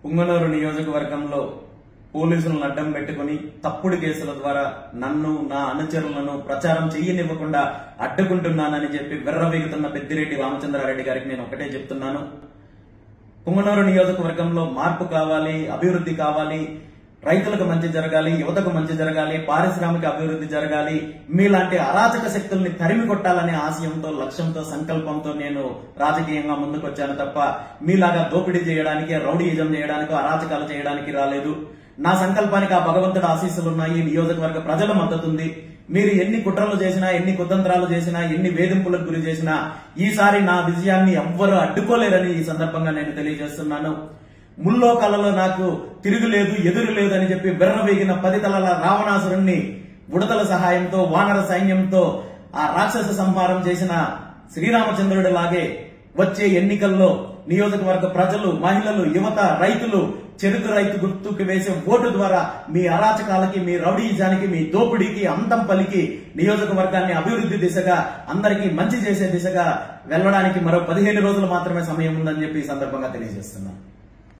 పుంగనూరు నియోజకవర్గంలో పోలీసులను అడ్డం పెట్టుకుని తప్పుడు కేసుల ద్వారా నన్ను నా అనుచరులను ప్రచారం చేయనివ్వకుండా అడ్డుకుంటున్నానని చెప్పి వెర్రవీగుతున్న పెద్దిరెడ్డి రామచంద్రారెడ్డి గారికి నేను ఒకటే చెప్తున్నాను. పుంగనూరు నియోజకవర్గంలో మార్పు కావాలి, అభివృద్ధి కావాలి, రైతులకు మంచి జరగాలి, యువతకు మంచి జరగాలి, పారిశ్రామిక అభివృద్ధి జరగాలి. మీలాంటి అరాచక శక్తుల్ని తరిమి కొట్టాలనే ఆశయంతో, లక్ష్యంతో, సంకల్పంతో నేను రాజకీయంగా ముందుకొచ్చాను తప్ప మీలాగా దోపిడీ చేయడానికి, రౌడీయిజం చేయడానికి, అరాచకాలు చేయడానికి రాలేదు. నా సంకల్పానికి ఆ భగవంతుడు ఆశీస్సులున్నాయి, నియోజకవర్గ ప్రజల మద్దతుంది. మీరు ఎన్ని కుట్రలు చేసినా, ఎన్ని కుతంత్రాలు చేసినా, ఎన్ని వేధింపులకు గురి చేసినా ఈసారి నా విజయాన్ని ఎవ్వరూ అడ్డుకోలేరని ఈ సందర్భంగా నేను తెలియజేస్తున్నాను. ముల్లోకాలలో నాకు తిరుగులేదు, ఎదురు లేదు అని చెప్పి వెర్రవేగిన 10 తలల రావణాసురుణ్ణి ఉడతల సహాయంతో, వానర సైన్యంతో ఆ రాక్షస సంహారం చేసిన శ్రీరామచంద్రుడి లాగే వచ్చే ఎన్నికల్లో నియోజకవర్గ ప్రజలు, మహిళలు, యువత, రైతులు చెరుకు రైతు గుర్తుకు వేసే ఓటు ద్వారా మీ అరాచకాలకి, మీ రౌడీజానికి, మీ దోపిడీకి అంతం పలికి నియోజకవర్గాన్ని అభివృద్ధి దిశగా, అందరికీ మంచి చేసే దిశగా వెళ్లడానికి మరో 15 రోజులు మాత్రమే సమయం ఉందని చెప్పి ఈ సందర్భంగా తెలియజేస్తున్నాను.